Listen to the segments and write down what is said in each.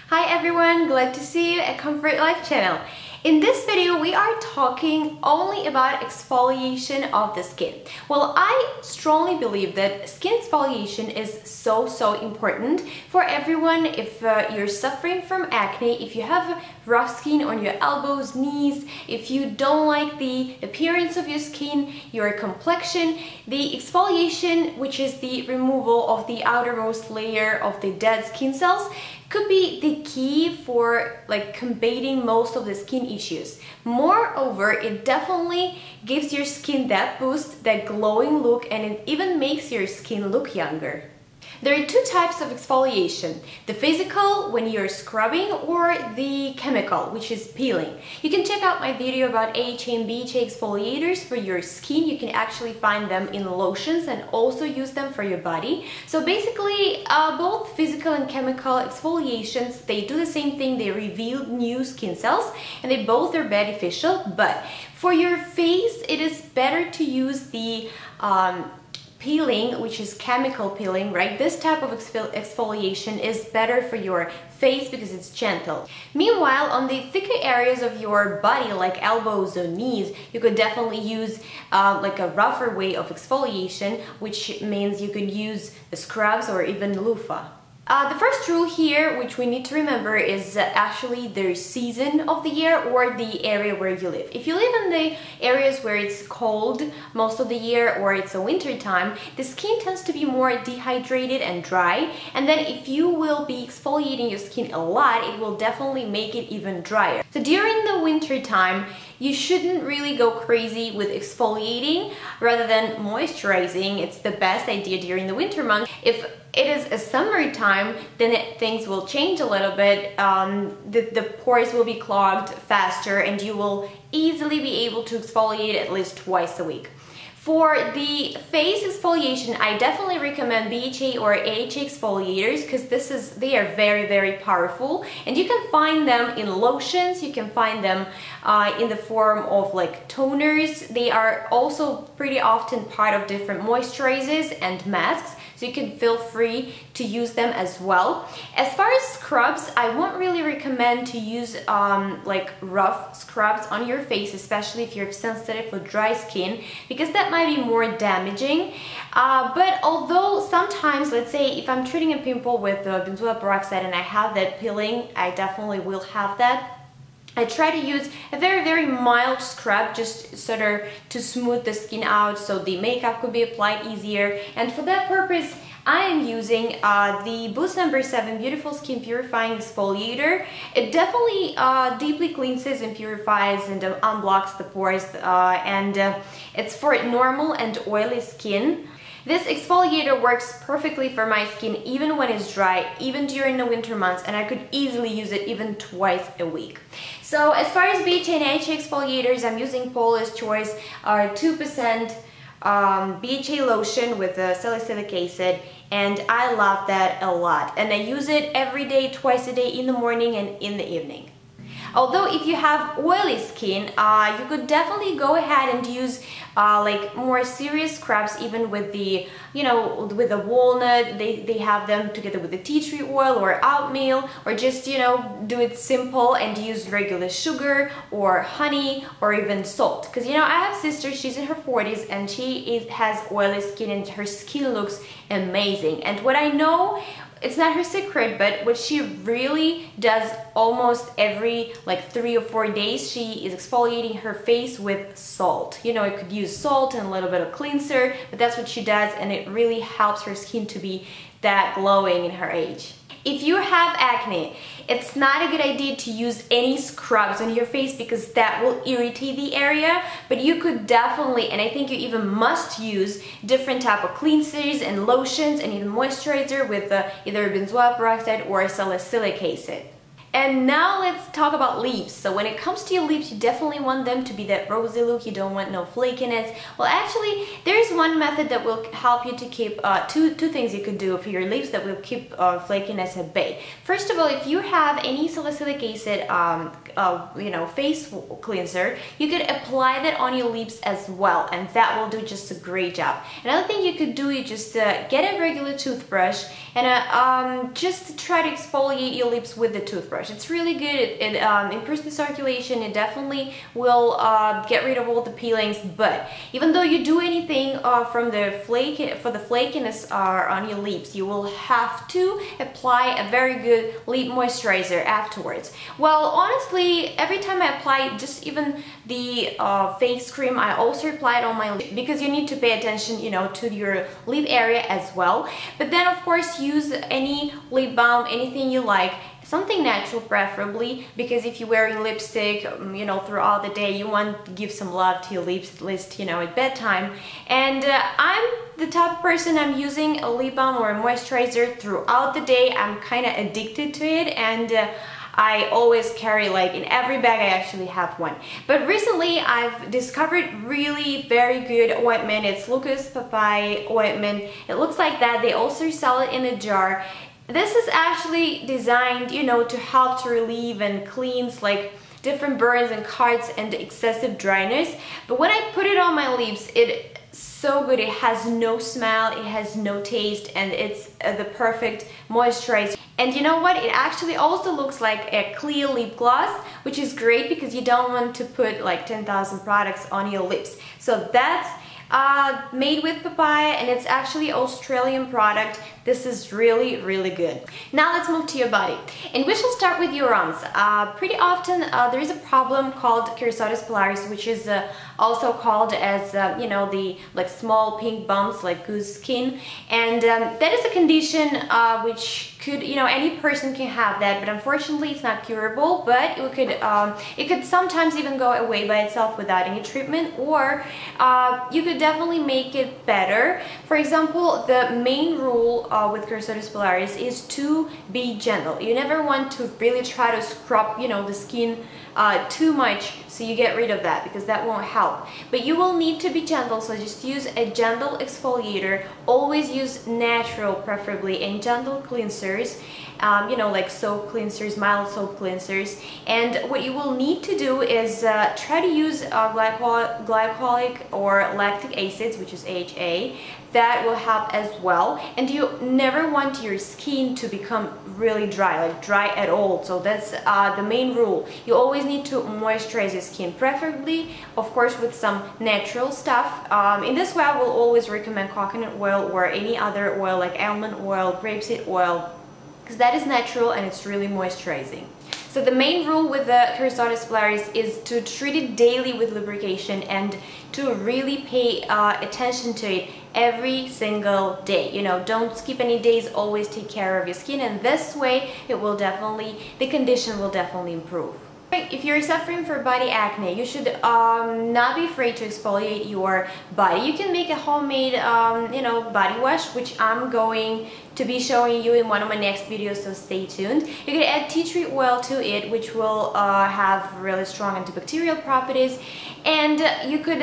Hi everyone, glad to see you at Comfort Life Channel. In this video, we are talking only about exfoliation of the skin. Well, I strongly believe that skin exfoliation is so important for everyone. If you're suffering from acne, if you have rough skin on your elbows, knees, if you don't like the appearance of your skin, your complexion, the exfoliation, which is the removal of the outermost layer of the dead skin cells, could be the key for combating most of the skin issues. Moreover, it definitely gives your skin that boost, that glowing look, and it even makes your skin look younger. There are two types of exfoliation: the physical, when you're scrubbing, or the chemical, which is peeling. You can check out my video about AHA and BHA exfoliators for your skin. You can actually find them in lotions and also use them for your body. So basically, both physical and chemical exfoliations, they do the same thing. They reveal new skin cells and they both are beneficial, but for your face, it is better to use the peeling, which is chemical peeling, right? This type of exfoliation is better for your face because it's gentle. Meanwhile, on the thicker areas of your body, like elbows or knees, you could definitely use like a rougher way of exfoliation, which means you could use scrubs or even loofah. The first rule here, which we need to remember, is actually the season of the year or the area where you live. If you live in the areas where it's cold most of the year or it's a winter time, the skin tends to be more dehydrated and dry. And then if you will be exfoliating your skin a lot, it will definitely make it even drier. So during the winter time, you shouldn't really go crazy with exfoliating rather than moisturizing. It's the best idea during the winter months. If it is a summertime, then things will change a little bit. The pores will be clogged faster and you will easily be able to exfoliate at least twice a week. For the face exfoliation, I definitely recommend BHA or AHA exfoliators because they are very powerful, and you can find them in lotions. You can find them in the form of like toners. They are also pretty often part of different moisturizers and masks, so you can feel free to use them as well. As far as scrubs, I won't really recommend to use like rough scrubs on your face, especially if you're sensitive or dry skin, because that might be more damaging. But although sometimes, let's say if I'm treating a pimple with benzoyl peroxide and I have that peeling, I definitely will have that. I try to use a very mild scrub just sort of to smooth the skin out so the makeup could be applied easier. And for that purpose, I am using the Boost No. 7 Beautiful Skin Purifying Exfoliator. It definitely deeply cleanses and purifies and unblocks the pores, and it's for normal and oily skin. This exfoliator works perfectly for my skin even when it's dry, even during the winter months, and I could easily use it even twice a week. So as far as BHA and AHA exfoliators, I'm using Paula's Choice 2% BHA lotion with salicylic acid, and I love that a lot. And I use it every day, twice a day, in the morning and in the evening. Although if you have oily skin, you could definitely go ahead and use like more serious scrubs, even with the, with the walnut. They have them together with the tea tree oil or oatmeal, or just, do it simple and use regular sugar or honey or even salt. Because, I have a sister, she's in her 40s and she has oily skin and her skin looks amazing. And what I know, it's not her secret, but what she really does almost every 3 or 4 days, she is exfoliating her face with salt. It could use salt and a little bit of cleanser, but that's what she does, and it really helps her skin to be that glowing in her age. If you have acne, it's not a good idea to use any scrubs on your face because that will irritate the area, but you could definitely, and I think you even must, use different type of cleansers and lotions and even moisturizer with either benzoyl peroxide or salicylic acid. And now let's talk about lips. So when it comes to your lips, you definitely want them to be that rosy look. You don't want no flakiness. Well, actually, there's one method that will help you to keep two things you could do for your lips that will keep flakiness at bay. First of all, if you have any salicylic acid, face cleanser, you could apply that on your lips as well, and that will do just a great job. Another thing you could do is just get a regular toothbrush and just try to exfoliate your lips with the toothbrush. It's really good. It improves the circulation. It definitely will get rid of all the peelings. But even though you do anything for the flakiness on your lips, you will have to apply a very good lip moisturizer afterwards. Well, honestly, every time I apply just even the face cream, I also apply it on my lip, because you need to pay attention, to your lip area as well. But then, of course, use any lip balm, anything you like. Something natural preferably, because if you're wearing lipstick, throughout the day, you want to give some love to your lips, at least, at bedtime. And I'm the type of person, I'm using a lip balm or a moisturizer throughout the day. I'm kind of addicted to it, and I always carry, like, in every bag I actually have one. But recently I've discovered really very good ointment. It's Lucas Papaya ointment. It looks like that. They also sell it in a jar. This is actually designed, to help to relieve and cleanse like different burns and cuts and excessive dryness. But when I put it on my lips, it's so good. It has no smell, it has no taste, and it's the perfect moisturizer. And you know what? It actually also looks like a clear lip gloss, which is great because you don't want to put like 10,000 products on your lips. So that's made with papaya, and it's actually Australian product. This is really, really good. Now let's move to your body, and we shall start with your arms. Pretty often there is a problem called keratosis pilaris, which is also called as the small pink bumps, like goose skin, and that is a condition which could, any person can have that, but unfortunately it's not curable. But it could sometimes even go away by itself without any treatment, or you could definitely make it better. For example, the main rule with keratosis pilaris is to be gentle. You never want to really try to scrub, the skin too much, so you get rid of that, because that won't help. But you will need to be gentle, so just use a gentle exfoliator. Always use natural, preferably, and gentle cleansers, like soap cleansers, mild soap cleansers. And what you will need to do is try to use glycolic or lactic acids, which is HA. That will help as well. And you never want your skin to become really dry, like dry at all. So that's the main rule. You always need to moisturize your skin, preferably, of course, with some natural stuff. In this way, I will always recommend coconut oil or any other oil like almond oil, grapeseed oil, because that is natural and it's really moisturizing. So the main rule with the keratosis pilaris is to treat it daily with lubrication and to really pay attention to it every single day. Don't skip any days, always take care of your skin, and this way the condition will definitely improve. If you're suffering from body acne, you should not be afraid to exfoliate your body. You can make a homemade body wash, which I'm going to be showing you in one of my next videos, so stay tuned. You can add tea tree oil to it, which will have really strong antibacterial properties, and you could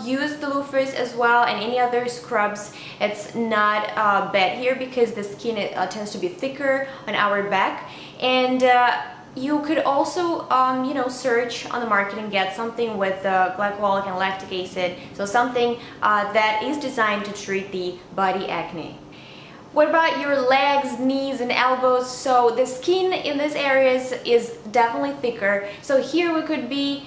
use the loofahs as well and any other scrubs. It's not bad here because the skin tends to be thicker on our back. And you could also, search on the market and get something with glycolic and lactic acid, so something that is designed to treat the body acne. What about your legs, knees, and elbows? So the skin in these areas is definitely thicker. So here we could be,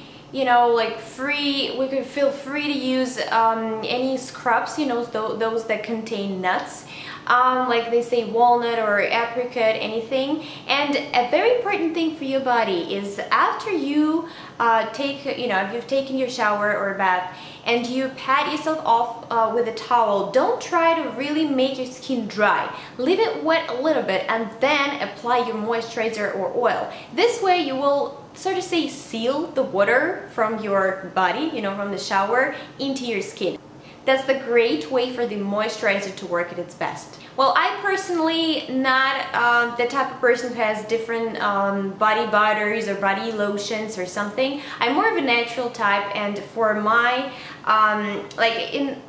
free. We could feel free to use any scrubs, those that contain nuts. Like they say walnut or apricot, anything. And a very important thing for your body is after you if you've taken your shower or a bath and you pat yourself off with a towel, don't try to really make your skin dry. Leave it wet a little bit and then apply your moisturizer or oil. This way you will, so to say, seal the water from your body, from the shower into your skin. that's the great way for the moisturizer to work at its best. Well, I personally not the type of person who has different body butters or body lotions or something. I'm more of a natural type, and for my like in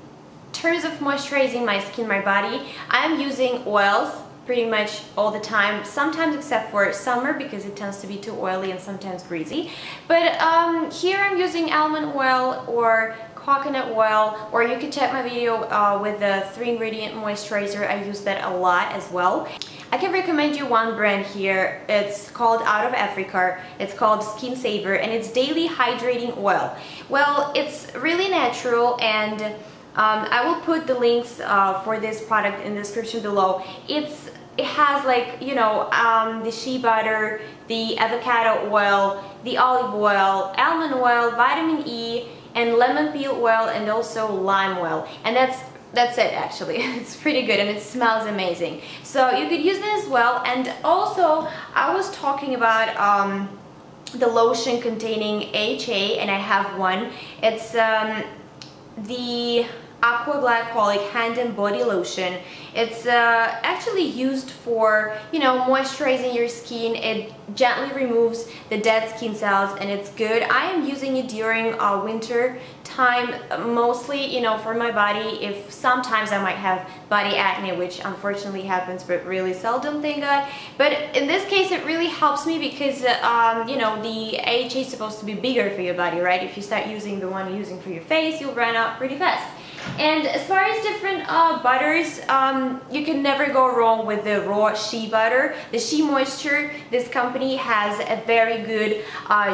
terms of moisturizing my skin, my body, I'm using oils pretty much all the time, sometimes except for summer because it tends to be too oily and sometimes greasy. But here I'm using almond oil or coconut oil, or you can check my video with the 3-ingredient moisturizer. I use that a lot as well. I can recommend you one brand here. It's called out of Africa. It's called Skin Saver, and it's daily hydrating oil. Well, it's really natural, and I will put the links for this product in the description below. It has, like, you know, the shea butter, the avocado oil, the olive oil, almond oil, vitamin E, and lemon peel oil, and also lime oil. And that's it actually. It's pretty good and it smells amazing. So you could use this as well. And also I was talking about the lotion containing AHA, and I have one. It's the Aqua Glycolic hand and body lotion. It's actually used for, you know, moisturizing your skin. It gently removes the dead skin cells, and it's good. I am using it during winter time mostly, you know, for my body. If sometimes I might have body acne, which unfortunately happens, but really seldom, thank God. But in this case, it really helps me because you know, the AHA is supposed to be bigger for your body, right? If you start using the one you're using for your face, you'll run out pretty fast. And as far as different butters, you can never go wrong with the raw shea butter. The Shea Moisture, this company has a very good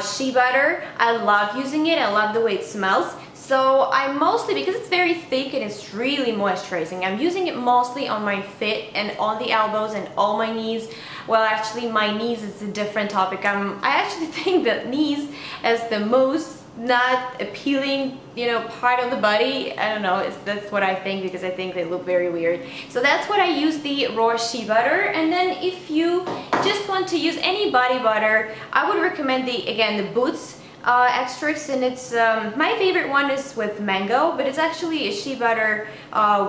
shea butter. I love using it. I love the way it smells. So I mostly, because it's very thick and it's really moisturizing, I'm using it mostly on my feet and on the elbows and all my knees. Well, actually my knees is a different topic. I actually think that knees is the most not appealing, you know, part of the body. I don't know, that's what I think, because I think they look very weird. So that's what I use, the raw shea butter. And then if you just want to use any body butter, I would recommend the Boots extracts, and it's my favorite one is with mango, but it's actually a shea butter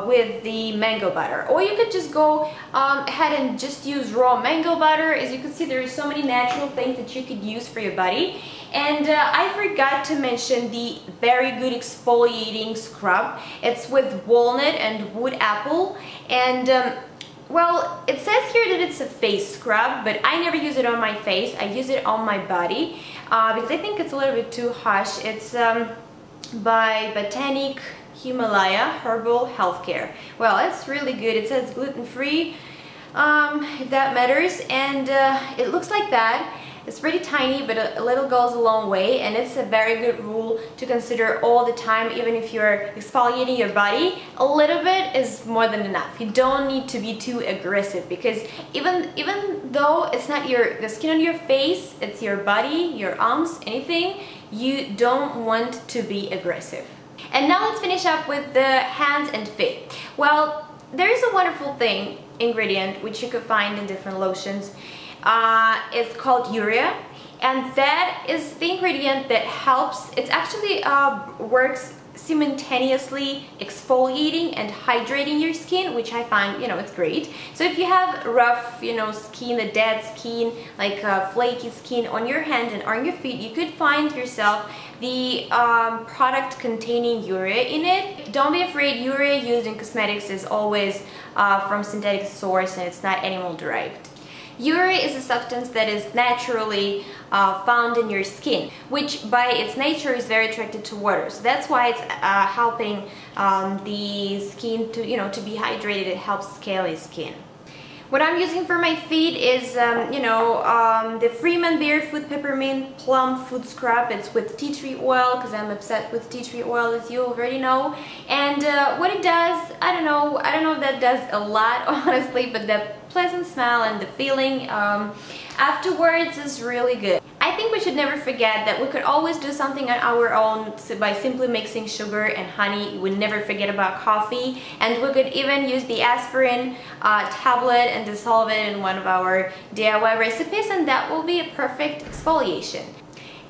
with the mango butter. Or you could just go ahead and just use raw mango butter. As you can see, there are so many natural things that you could use for your body. And I forgot to mention the very good exfoliating scrub. It's with walnut and wood apple, and well, it says here that it's a face scrub, but I never use it on my face. I use it on my body because I think it's a little bit too harsh. It's by Botanic Himalaya Herbal Healthcare. Well, it's really good. It says gluten-free, if that matters, and it looks like that. It's pretty tiny, but a little goes a long way, and it's a very good rule to consider all the time. Even if you're exfoliating your body, a little bit is more than enough. You don't need to be too aggressive, because even though it's not the skin on your face, it's your body, your arms, anything, you don't want to be aggressive. And now let's finish up with the hands and feet. Well, there is a wonderful ingredient which you could find in different lotions. It's called urea, and that is the ingredient that helps. It actually works simultaneously exfoliating and hydrating your skin, which I find, you know, it's great. So if you have rough, you know, skin, a dead skin, like flaky skin on your hand and on your feet, you could find yourself the product containing urea in it. Don't be afraid, urea used in cosmetics is always from synthetic source, and it's not animal derived. Urea is a substance that is naturally found in your skin, which by its nature is very attracted to water. So that's why it's helping the skin to, you know, to be hydrated. It helps scaly skin. What I'm using for my feet is, the Freeman Barefoot Peppermint Plum Foot Scrub. It's with tea tree oil, because I'm obsessed with tea tree oil, as you already know. And what it does, I don't know if that does a lot, honestly, but the pleasant smell and the feeling afterwards is really good. I think we should never forget that we could always do something on our own by simply mixing sugar and honey. We would never forget about coffee, and we could even use the aspirin tablet and dissolve it in one of our DIY recipes, and that will be a perfect exfoliation.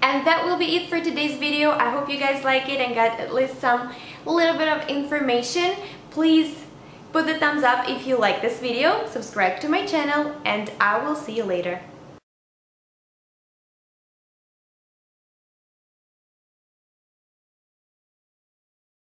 And that will be it for today's video. I hope you guys like it and got at least some a little bit of information, please put the thumbs up if you like this video, subscribe to my channel, and I will see you later.